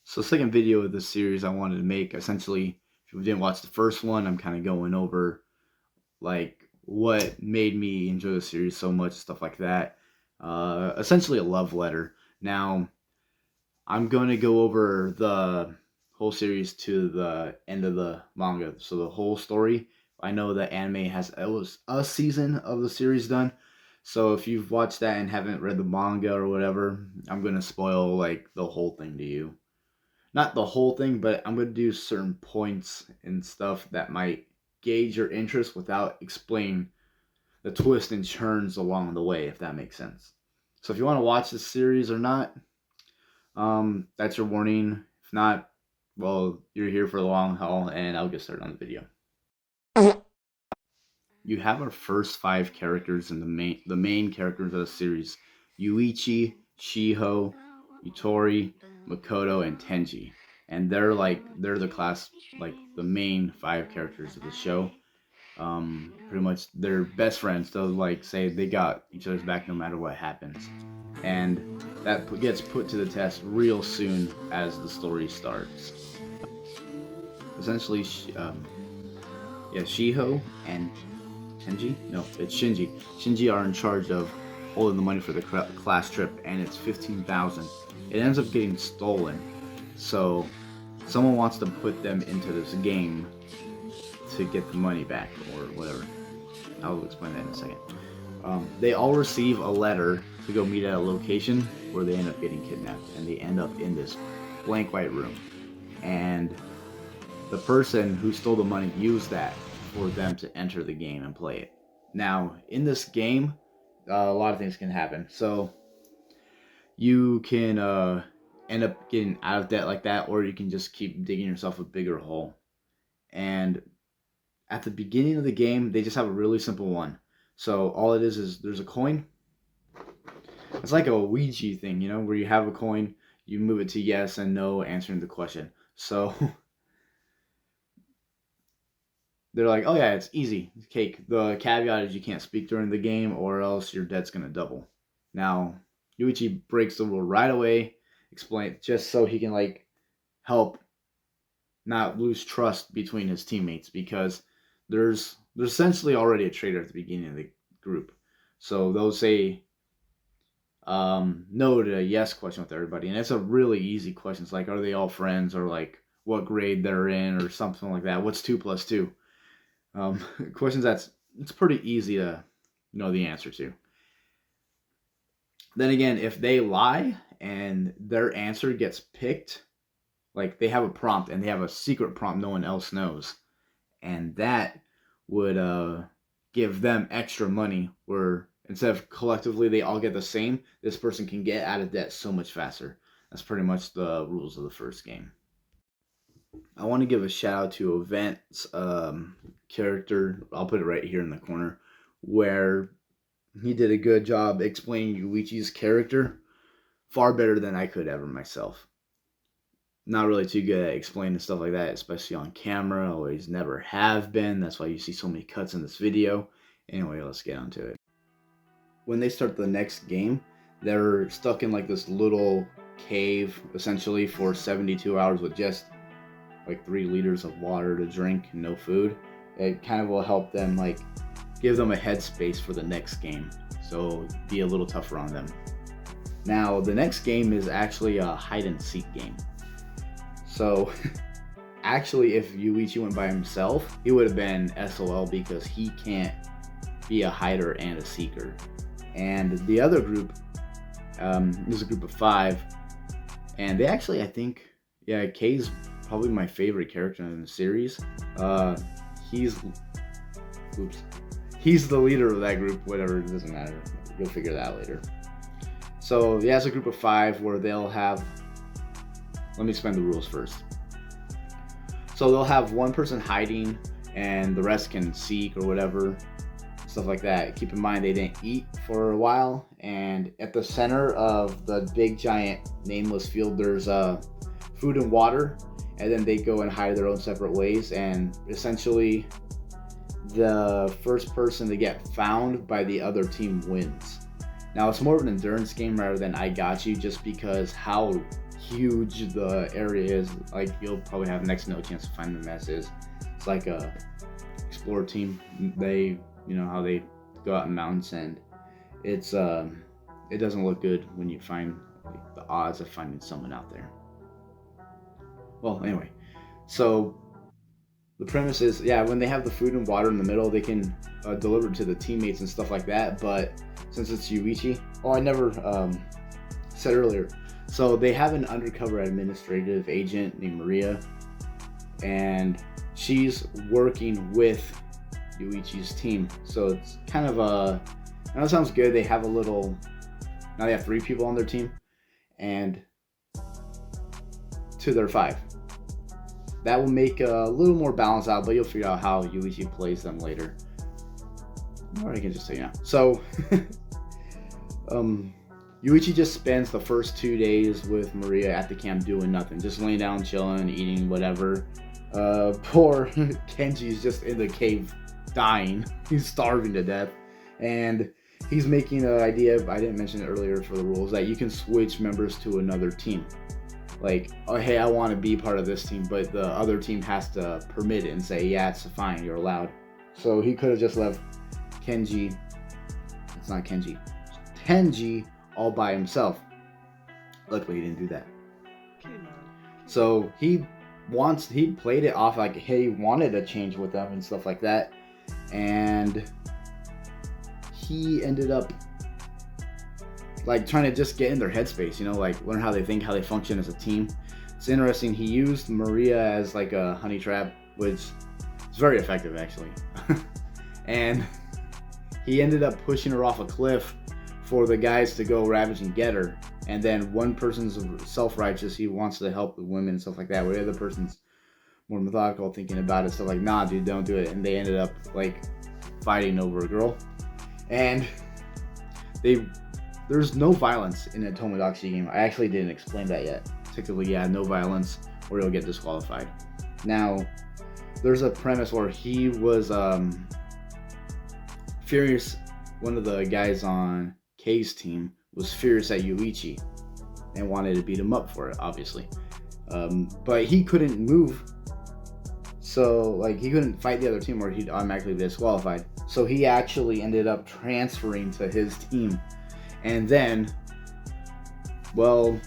So second video of the series I wanted to make, essentially, if you didn't watch the first one, I'm kind of going over like what made me enjoy the series so much, stuff like that. Essentially a love letter. Now, I'm going to go over the whole series to the end of the manga, so the whole story. I know that anime has it was a season of the series done, so if you've watched that and haven't read the manga or whatever, I'm gonna spoil like the whole thing to you. Not the whole thing, but I'm gonna do certain points and stuff that might gauge your interest without explaining the twists and turns along the way, if that makes sense. So if you want to watch this series or not, that's your warning. If not, well, you're here for the long haul, and I'll get started on the video. You have our first five characters in the main characters of the series: Yuichi, Shiho, Itori, Makoto, and Tenji. And they're the class, like the main five characters of the show. Pretty much they're best friends. They'll like say they got each other's back no matter what happens, and that gets put to the test real soon as the story starts. Essentially, Shiho and Tenji, no, it's Shinji. Shinji are in charge of holding the money for the class trip, and it's 15,000. It ends up getting stolen, so someone wants to put them into this game to get the money back or whatever. I'll explain that in a second. They all receive a letter to go meet at a location where they end up getting kidnapped, and they end up in this blank white room. And the person who stole the money used that for them to enter the game and play it. Now, in this game, a lot of things can happen. So you can end up getting out of debt like that, or you can just keep digging yourself a bigger hole. And at the beginning of the game, they just have a really simple one. So all it is there's a coin. It's like a Ouija thing, where you have a coin, you move it to yes and no, answering the question. So they're like, oh yeah, it's easy, it's cake. The caveat is you can't speak during the game, or else your debt's gonna double. Now, Yuichi breaks the rule right away, explain just so he can like help not lose trust between his teammates, because there's essentially already a traitor at the beginning of the group. So they'll say no to a yes question with everybody, and it's a really easy question. It's like, are they all friends, or like what grade they're in, or something like that. What's 2 plus 2? Questions it's pretty easy to know the answer to. Then again, if they lie and their answer gets picked, like they have a prompt and they have a secret prompt no one else knows, and that would give them extra money, where instead of collectively they all get the same, this person can get out of debt so much faster. That's pretty much the rules of the first game. I want to give a shout out to Event's character. I'll put it right here in the corner, where he did a good job explaining Yuichi's character, far better than I could ever myself. Not really too good at explaining stuff like that, especially on camera. Always never have been. That's why you see so many cuts in this video. Anyway, let's get on to it. When they start the next game, they're stuck in like this little cave, essentially, for 72 hours with just like 3 liters of water to drink and no food. It kind of will help them, like, give them a headspace for the next game, so be a little tougher on them. Now, the next game is actually a hide and seek game. So, actually, if Yuichi went by himself, he would have been SOL, because he can't be a hider and a seeker. And the other group is a group of 5, and they actually, I think, Kei's probably my favorite character in the series. He's the leader of that group. Whatever, it doesn't matter. You'll figure that out later. So he has a group of 5 where they'll have. Let me explain the rules first. So they'll have one person hiding, and the rest can seek or whatever, stuff like that. Keep in mind they didn't eat for a while, and at the center of the big giant nameless field, there's food and water. And then they go and hide their own separate ways, and essentially the first person to get found by the other team wins. Now, it's more of an endurance game rather than I got you, just because how huge the area is. Like, you'll probably have next to no chance to find them as is. It's like a explorer team. They, how they go out in mountains, and it's it doesn't look good when you find like, the odds of finding someone out there. Well, anyway, so the premise is, yeah, when they have the food and water in the middle, they can deliver it to the teammates and stuff like that. But since it's Yuichi, I never said earlier. So they have an undercover administrative agent named Maria, and she's working with Yuichi's team. So it's kind of I know it sounds good. They have now they have 3 people on their team, and to their 5. That will make a little more balance out, but you'll figure out how Yuichi plays them later. Or I can just say now. So, Yuichi just spends the first 2 days with Maria at the camp doing nothing, just laying down, chilling, eating whatever. Poor Kenji's just in the cave dying. He's starving to death, and he's making an idea, I didn't mention it earlier for the rules, that you can switch members to another team. Like, oh, hey, I want to be part of this team, but the other team has to permit it and say, yeah, it's fine, you're allowed. So he could have just left Tenji all by himself. Luckily, he didn't do that. So he played it off like, hey, he wanted a change with them and stuff like that. And he ended up like trying to just get in their headspace, like learn how they think, how they function as a team. It's interesting. He used Maria as like a honey trap, which is very effective actually. And he ended up pushing her off a cliff for the guys to go ravage and get her. And then one person's self-righteous, he wants to help the women and stuff like that, where the other person's more methodical, thinking about it. So like, nah, dude, don't do it. And they ended up like fighting over a girl. And there's no violence in a Tomodachi game. I actually didn't explain that yet. Technically, yeah, no violence or you'll get disqualified. Now, there's a premise where he was furious. One of the guys on Kei's team was furious at Yuichi and wanted to beat him up for it, obviously. But he couldn't move. So, like, he couldn't fight the other team or he'd automatically be disqualified. So he actually ended up transferring to his team. And then, well,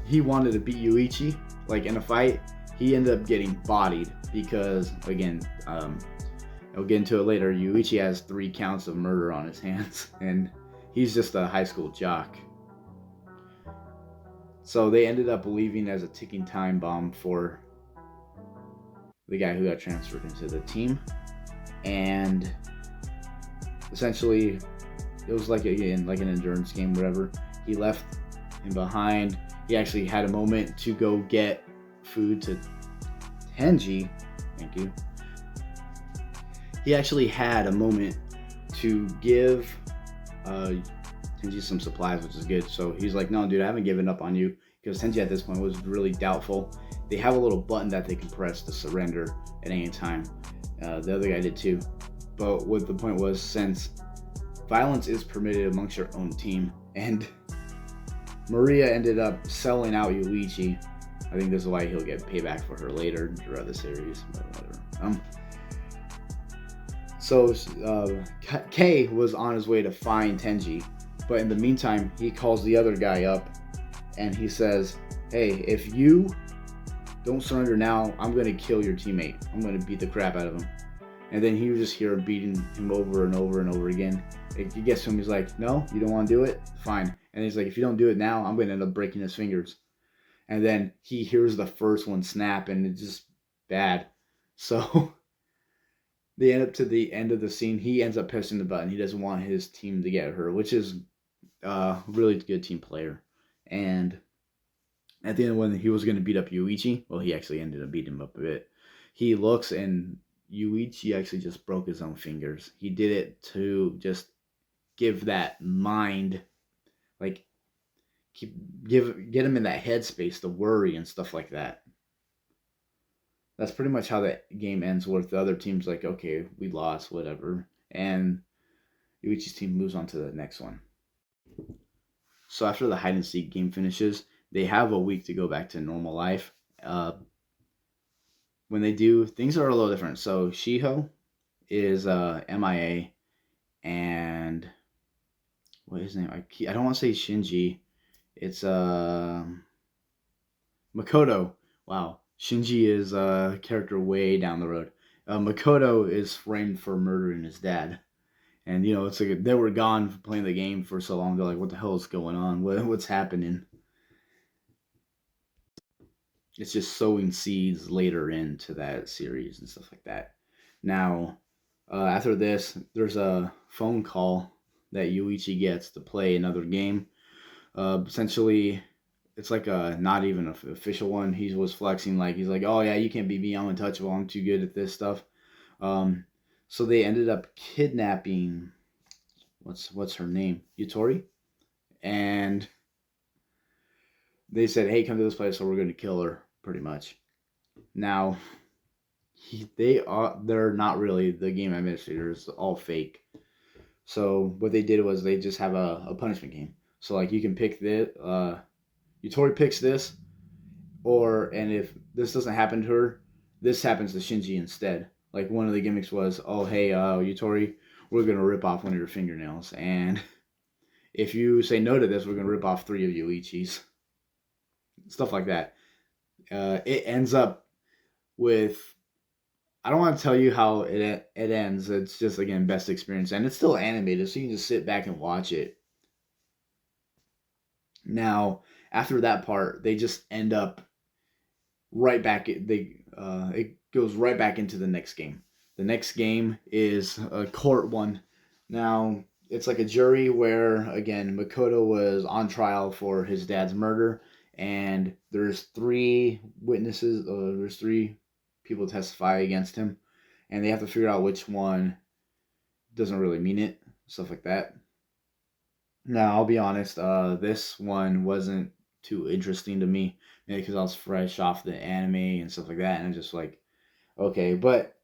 he wanted to beat Yuichi, like, in a fight. He ended up getting bodied because, again, I'll get into it later, Yuichi has 3 counts of murder on his hands. And he's just a high school jock. So they ended up leaving as a ticking time bomb for the guy who got transferred into the team. And essentially, it was like an endurance game, whatever. He left him behind. He actually had a moment to go get food to Tenji. Thank you. He actually had a moment to give Tenji some supplies, which is good. So he's like, no, dude, I haven't given up on you. Because Tenji at this point was really doubtful. They have a little button that they can press to surrender at any time. The other guy did too. But what the point was, since violence is permitted amongst your own team, and Maria ended up selling out Yuichi. I think this is why he'll get payback for her later throughout the series, but whatever. So Kei was on his way to find Tenji, but in the meantime, he calls the other guy up, and he says, hey, if you don't surrender now, I'm going to kill your teammate. I'm going to beat the crap out of him. And then he would just hear him beating him over and over and over again. He gets to him, he's like, no, you don't want to do it? Fine. And he's like, if you don't do it now, I'm going to end up breaking his fingers. And then he hears the first one snap, and it's just bad. So they end up to the end of the scene. He ends up pressing the button. He doesn't want his team to get hurt, which is a really good team player. And at the end, when he was going to beat up Yuichi, well, he actually ended up beating him up a bit. He looks, and Yuichi actually just broke his own fingers. He did it to just give that mind, like, get him in that headspace to worry and stuff like that. That's pretty much how that game ends, with the other team's like, okay, we lost, whatever. And Yuichi's team moves on to the next one. So after the hide and seek game finishes, they have a week to go back to normal life. Uh, when they do, things are a little different. So Shiho is MIA, and what is his name? I don't want to say Shinji. It's Makoto. Wow, Shinji is a character way down the road. Makoto is framed for murdering his dad, and it's like they were gone playing the game for so long. They're like, "What the hell is going on? What's happening?" It's just sowing seeds later into that series and stuff like that. Now, after this, there's a phone call that Yuichi gets to play another game. Essentially, it's like a not even an official one. He was flexing like he's like, "Oh yeah, you can't beat me. I'm untouchable. I'm too good at this stuff." Um, so they ended up kidnapping what's her name, Yutori, and they said, "Hey, come to this place, or we're going to kill her." Pretty much. Now, they're not really the game administrators, all fake. So what they did was they just have a punishment game. So like you can pick this, Yutori picks this, and if this doesn't happen to her, this happens to Shinji instead. Like one of the gimmicks was, oh hey, Yutori, we're gonna rip off one of your fingernails, and if you say no to this, we're gonna rip off 3 of Yuichi's. Stuff like that. It ends up with, I don't want to tell you how it ends. It's just again best experience, and it's still animated, so you can just sit back and watch it. Now, after that part, they just end up right back. It goes right back into the next game. The next game is a court one. Now it's like a jury where again Makoto was on trial for his dad's murder, and there's 3 witnesses. There's 3 people testify against him, and they have to figure out which one doesn't really mean it, stuff like that. Now, I'll be honest, this one wasn't too interesting to me, maybe because I was fresh off the anime and stuff like that, and I'm just like, okay, but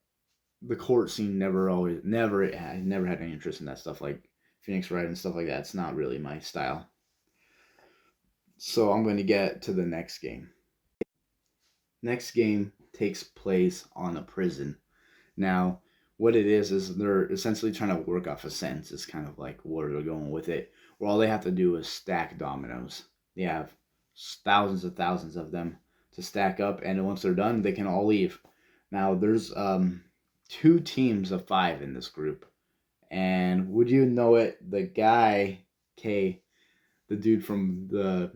the court scene never had any interest in that stuff, like Phoenix Wright and stuff like that. It's not really my style. So I'm going to get to the next game. Next game takes place on a prison. Now, what it is they're essentially trying to work off a sentence. It's kind of like where they're going with it. Where all they have to do is stack dominoes. They have thousands of them to stack up, and once they're done, they can all leave. Now, there's 2 teams of 5 in this group, and would you know it, the guy K, the dude from the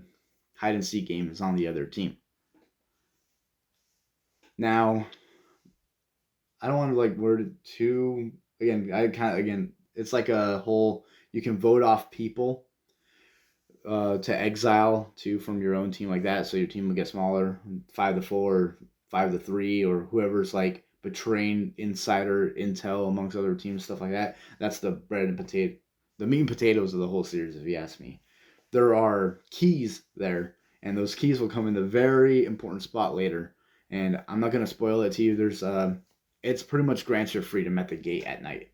hide and seek game, is on the other team. Now, I don't want to like word it too. Again, it's like a whole. You can vote off people to exile from your own team like that, so your team will get smaller, 5-4, 5-3, or whoever's like betraying insider intel amongst other teams, stuff like that. That's the bread and potato, the meat and potatoes of the whole series, if you ask me. There are keys there, and those keys will come in a very important spot later. And I'm not gonna spoil it to you. It's pretty much grants your freedom at the gate at night.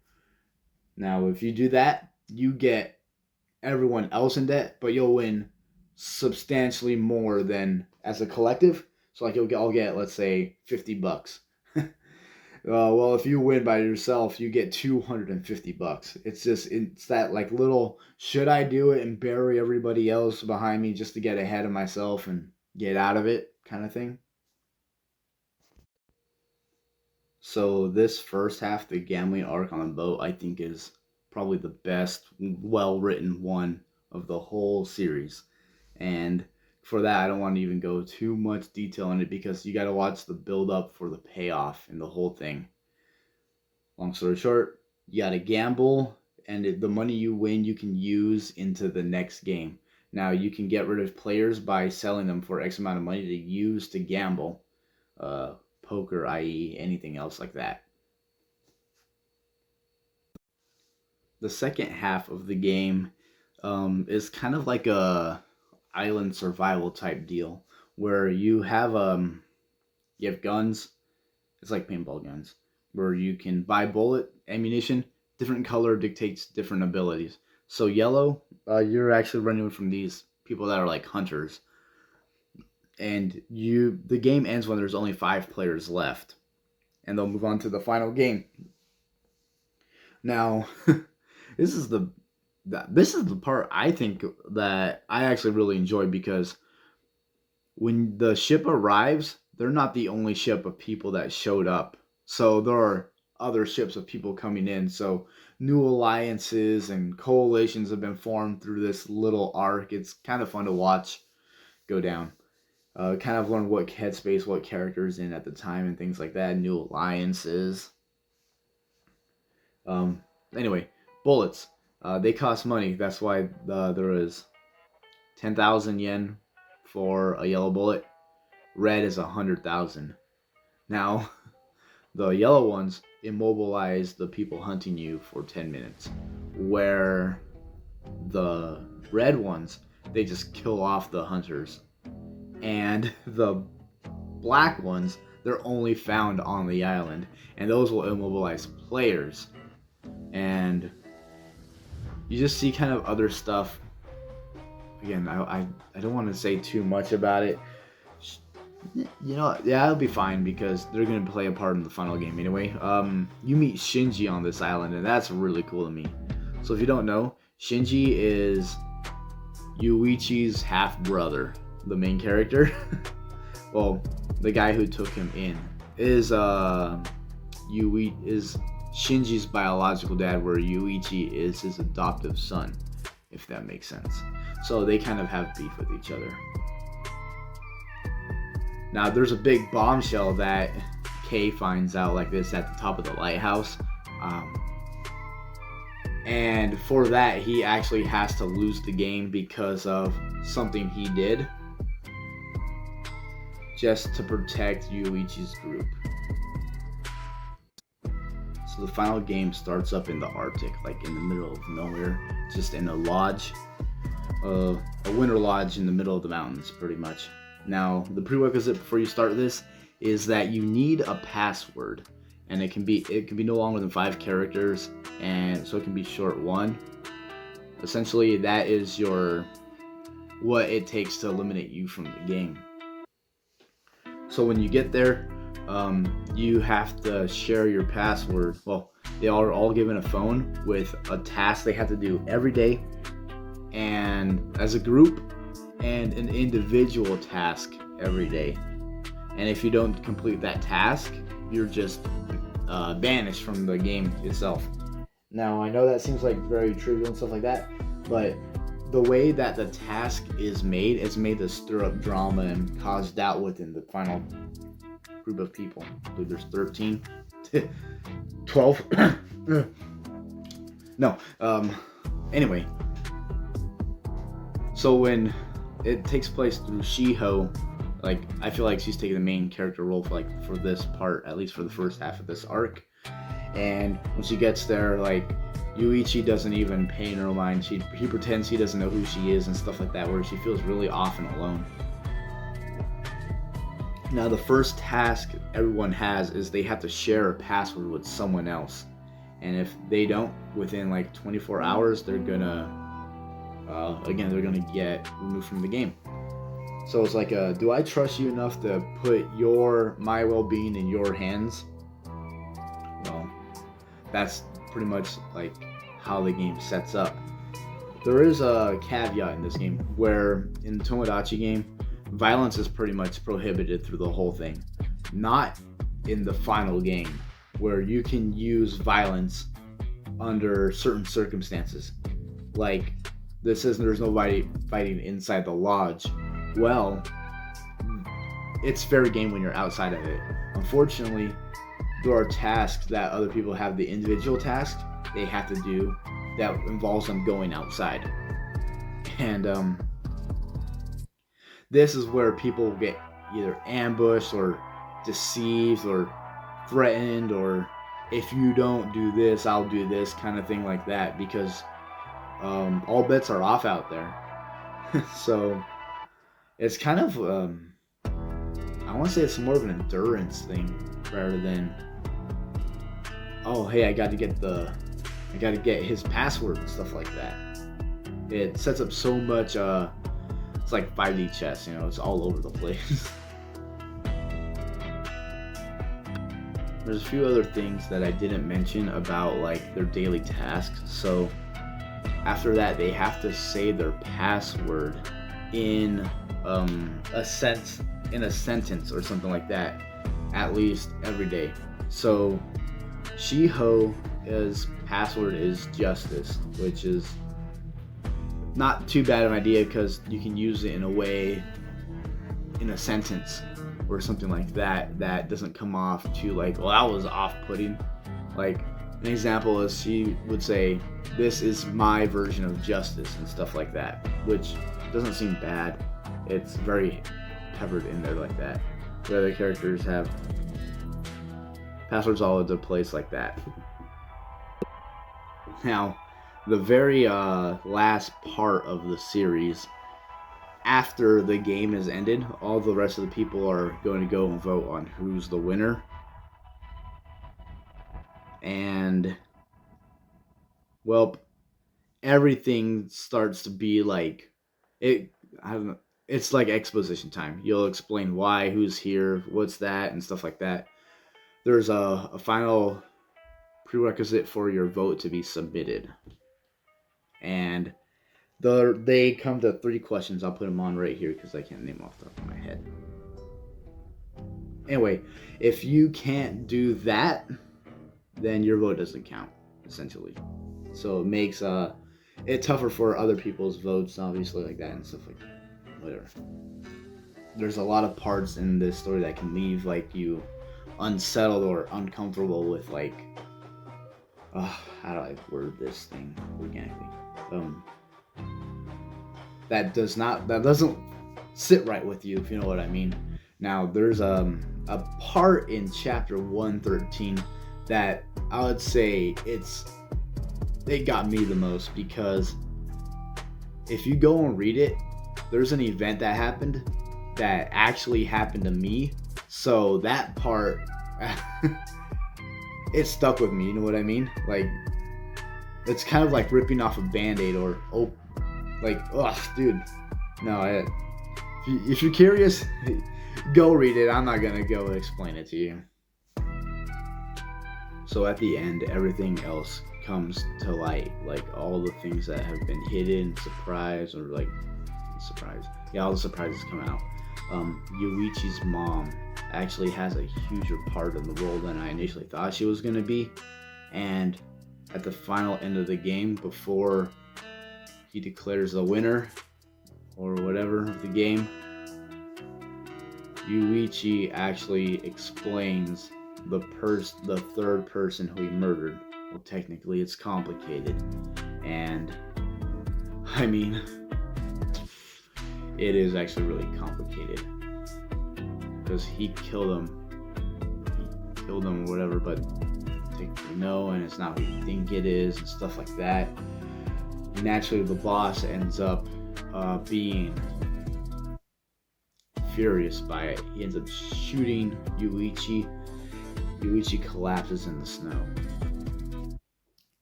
Now, if you do that, you get everyone else in debt, but you'll win substantially more than as a collective. So, like, I'll get, let's say, $50. Well, if you win by yourself, you get $250. It's that like little, should I do it and bury everybody else behind me just to get ahead of myself and get out of it kind of thing. So this first half, the gambling arc on the boat, I think is probably the best, well-written one of the whole series. And for that, I don't want to even go too much detail in it because you got to watch the build-up for the payoff and the whole thing. Long story short, you got to gamble, and the money you win, you can use into the next game. Now, you can get rid of players by selling them for X amount of money to use to gamble. Poker, i.e., anything else like that. The second half of the game is kind of like a island survival type deal where you have guns. It's like paintball guns where you can buy bullet ammunition. Different color dictates different abilities. So yellow, you're actually running from these people that are like hunters. and the game ends when there's only 5 players left, and they'll move on to the final game. Now, this is the part I think that I actually really enjoy, because when the ship arrives, they're not the only ship of people that showed up. So there are other ships of people coming in. So new alliances and coalitions have been formed through this little arc. It's kind of fun to watch go down. Kind of learn what headspace, what characters in at the time, and things like that. New alliances. Anyway, bullets. They cost money. That's why there is 10,000 yen for a yellow bullet. Red is 100,000. Now, the yellow ones immobilize the people hunting you for 10 minutes, where the red ones, they just kill off the hunters. And the black ones, they're only found on the island, and those will immobilize players. And you just see kind of other stuff. Again, I don't want to say too much about it. Yeah, it'll be fine, because they're going to play a part in the final game anyway. You meet Shinji on this island, and that's really cool to me. So if you don't know, Shinji is Yuichi's half-brother, the main character. Well, the guy who took him in is Shinji's biological dad, where Yuichi is his adoptive son, if that makes sense. So they kind of have beef with each other. Now, there's a big bombshell that Kei finds out like this at the top of the lighthouse. And for that, he actually has to lose the game because of something he did, just to protect Yuichi's group. So the final game starts up in the Arctic, like in the middle of nowhere, just in a lodge, a winter lodge in the middle of the mountains, pretty much. Now, the prerequisite before you start this is that you need a password, and it can be no longer than 5 characters, and so it can be short 1. Essentially, that is what it takes to eliminate you from the game. So when you get there, you have to share your password. Well, they are all given a phone with a task they have to do every day, and as a group, and an individual task every day. And if you don't complete that task, you're just banished from the game itself. Now, I know that seems like very trivial and stuff like that, but the way that the task is made to stir up drama and cause doubt within the final group of people. I believe there's 13, 12. No. Anyway, so when it takes place through Shiho, like, I feel like she's taking the main character role for this part, at least for the first half of this arc. And when she gets there, like, Yuichi doesn't even pay her no mind. He pretends he doesn't know who she is and stuff like that, where she feels really off and alone. Now, the first task everyone has is they have to share a password with someone else. And if they don't, within like 24 hours, they're gonna get removed from the game. So it's like, do I trust you enough to put my well-being in your hands? Well, that's pretty much like how the game sets up. There is a caveat in this game, where in the Tomodachi game, violence is pretty much prohibited through the whole thing. Not in the final game, where you can use violence under certain circumstances. Like, this says there's nobody fighting inside the lodge. Well, it's fair game when you're outside of it. Unfortunately, there are tasks that other people have, the individual task they have to do that involves them going outside. And this is where people get either ambushed or deceived or threatened, or if you don't do this, I'll do this, kind of thing like that, because all bets are off out there. So it's kind of, I want to say it's more of an endurance thing rather than, oh, hey, I got to get his password and stuff like that. It sets up so much it's like 5D chess, you know, it's all over the place. There's a few other things that I didn't mention about like their daily tasks. So after that, they have to say their password in a sentence or something like that, at least every day. So Shiho's password is justice, which is not too bad of an idea because you can use it in a way, in a sentence or something like that, that doesn't come off too like, well, that was off-putting. Like an example is she would say, this is my version of justice and stuff like that, which doesn't seem bad. It's very peppered in there like that. The other characters have passwords all over the place like that. Now, the very last part of the series, after the game is ended, all the rest of the people are going to go and vote on who's the winner. And, well, everything starts to be like, I don't know, it's like exposition time. You'll explain why, who's here, what's that, and stuff like that. There's a final prerequisite for your vote to be submitted. And they come to 3 questions. I'll put them on right here because I can't name off the top of my head. Anyway, if you can't do that, then your vote doesn't count, essentially. So it makes it tougher for other people's votes, obviously, like that and stuff like that. Whatever. There's a lot of parts in this story that can leave like you unsettled or uncomfortable with like, how do I word this thing organically? That doesn't sit right with you, if you know what I mean. Now there's a part in chapter 113 that I would say it got me the most, because if you go and read it, there's an event that happened that actually happened to me. So that part, it stuck with me, you know what I mean? Like, it's kind of like ripping off a Band-Aid or, dude. No, if you're curious, go read it. I'm not going to go explain it to you. So at the end, everything else comes to light. Like all the things that have been hidden, surprise, or like, surprise. Yeah, all the surprises come out. Yuichi's mom actually has a huger part in the role than I initially thought she was going to be. And at the final end of the game, before he declares the winner or whatever of the game, Yuichi actually explains the third person who he murdered. Well, technically it's complicated, and I mean, it is actually really complicated because he killed him or whatever, but technically no, and it's not who you think it is and stuff like that. Naturally, the boss ends up being furious by it. He ends up shooting Yuichi. Yuichi collapses in the snow.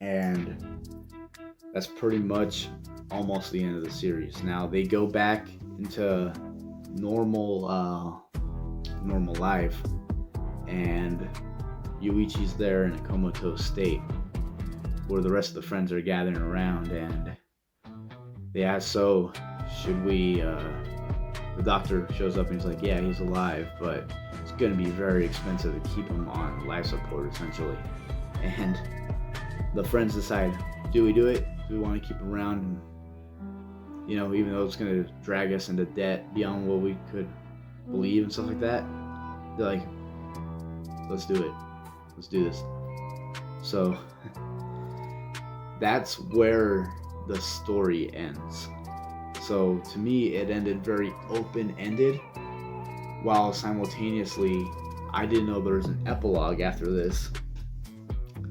And that's pretty much almost the end of the series. Now they go back into normal life, and Yuichi's there in a comatose state where the rest of the friends are gathering around, and they ask, so should we, the doctor shows up and he's like, yeah, he's alive, but it's going to be very expensive to keep him on life support, essentially. And the friends decide, do we do it? Do we want to keep him around? And, you know, even though it's going to drag us into debt beyond what we could believe and stuff like that, they're like, let's do it. Let's do this. So that's where the story ends. So to me, it ended very open-ended, while simultaneously, I didn't know there was an epilogue after this.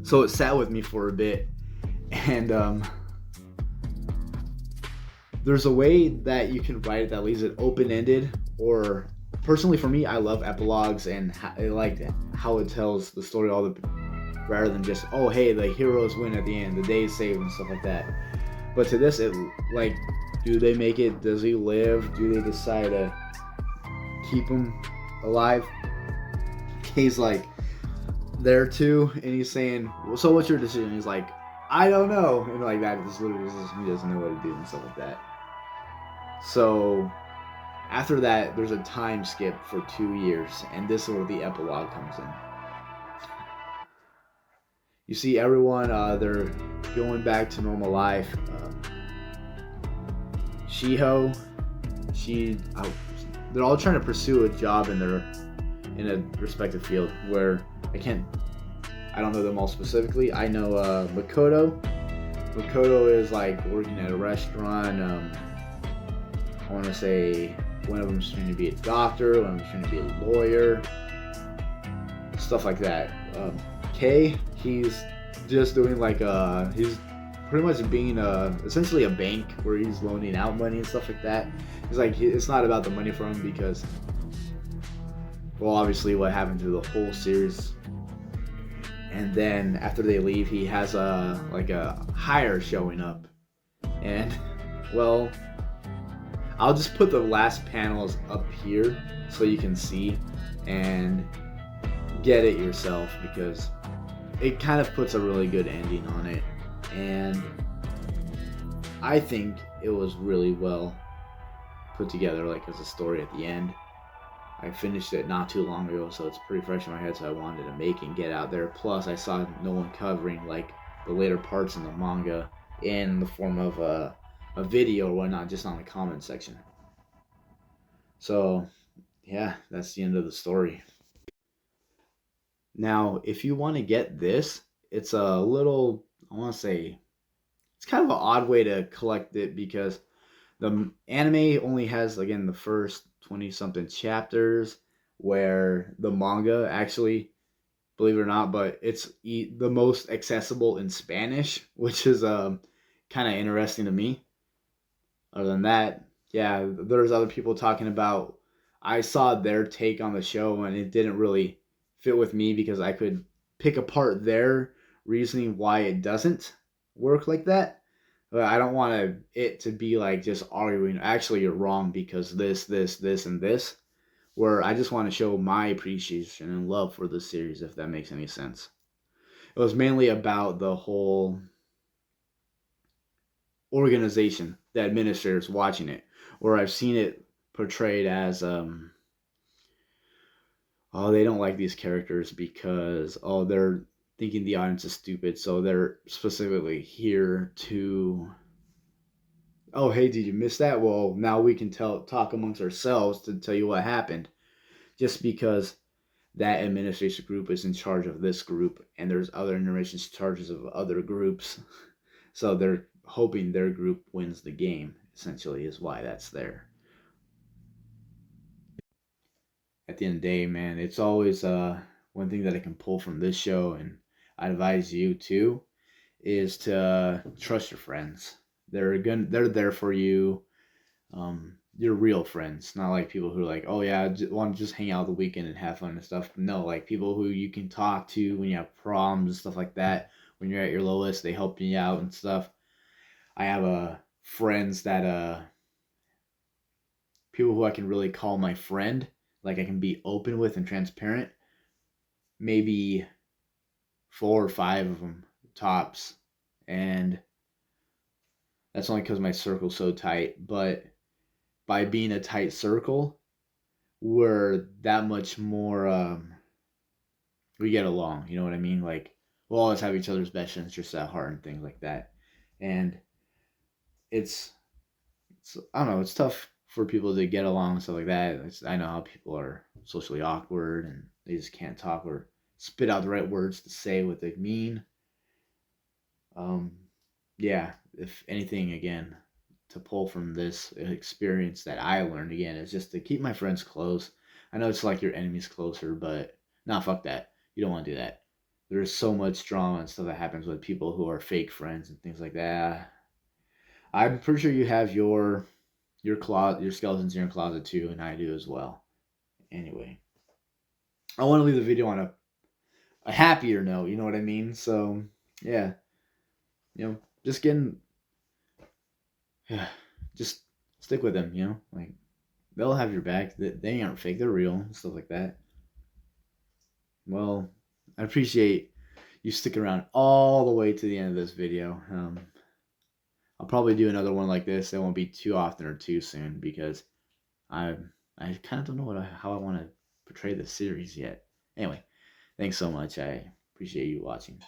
So it sat with me for a bit, and there's a way that you can write it that leaves it open-ended, or personally for me, I love epilogues, and I like how it tells the story rather than just, oh hey, the heroes win at the end, the day is saved and stuff like that. But to this, it like Do they make it? Does he live? Do they decide to keep him alive? He's like there too, and he's saying, well, so what's your decision? He's like, I don't know. And like that, just literally just, he doesn't know what to do and stuff like that. So after that, there's a time skip for 2 years, and this is where the epilogue comes in. You see everyone, they're going back to normal life. Shiho, they're all trying to pursue a job in a respective field where I don't know them all specifically. I know Makoto. Makoto is like working at a restaurant. I want to say one of them's trying to be a doctor, one of them's trying to be a lawyer, stuff like that. Kei, he's just doing he's pretty much being essentially a bank where he's loaning out money and stuff like that. He's like, it's not about the money for him because, well, obviously what happened through the whole series. And then after they leave, he has a hire showing up, and well, I'll just put the last panels up here so you can see and get it yourself because it kind of puts a really good ending on it, and I think it was really well put together, like as a story at the end. I finished it not too long ago, so it's pretty fresh in my head, so I wanted to make and get out there. Plus, I saw no one covering like the later parts in the manga in the form of a video or whatnot, just on the comment section. So, yeah, that's the end of the story. Now, if you want to get this, it's a little, I want to say, it's kind of an odd way to collect it because the anime only has, again, the first 20 something chapters, where the manga actually, believe it or not, but it's the most accessible in Spanish, which is kind of interesting to me. Other than that, yeah, there's other people talking about. I saw their take on the show, and it didn't really fit with me because I could pick apart their reasoning why it doesn't work like that. But I don't want it to be like just arguing. Actually, you're wrong because this, and this. Where I just want to show my appreciation and love for the series, if that makes any sense. It was mainly about the whole organization, the administrators watching it, where I've seen it portrayed as oh, they don't like these characters because they're thinking the audience is stupid, so they're specifically here to, oh, hey, did you miss that? Well, now we can talk amongst ourselves to tell you what happened, just because that administration group is in charge of this group and there's other administration charges of other groups, so they're hoping their group wins the game, essentially, is why that's there. At the end of the day, man, it's always one thing that I can pull from this show, and I advise you too, is to trust your friends. They're there for you. Your real friends, not like people who are like, oh yeah, I want to just hang out the weekend and have fun and stuff. No, like people who you can talk to when you have problems and stuff like that. When you're at your lowest, they help you out and stuff. I have friends that people who I can really call my friend, like I can be open with and transparent. Maybe 4 or 5 of them tops, and that's only because my circle's so tight. But by being a tight circle, we're that much more. We get along. You know what I mean? Like we'll always have each other's best interests at heart and things like that. And it's I don't know. It's tough for people to get along and stuff like that. I know how people are socially awkward and they just can't talk or spit out the right words to say what they mean. Um, yeah. If anything, again, to pull from this experience that I learned again is just to keep my friends close. I know it's like your enemies closer, but nah, fuck that. You don't want to do that. There's so much drama and stuff that happens with people who are fake friends and things like that. I'm pretty sure you have your skeletons in your closet too, and I do as well. Anyway, I want to leave the video on a happier note. You know what I mean? So yeah, just getting just stick with them, you know? Like, they'll have your back. They aren't fake, they're real, stuff like that. Well, I appreciate you sticking around all the way to the end of this video. I'll probably do another one like this. It won't be too often or too soon because I I kind of don't know how I want to portray this series yet. Anyway, thanks so much. I appreciate you watching.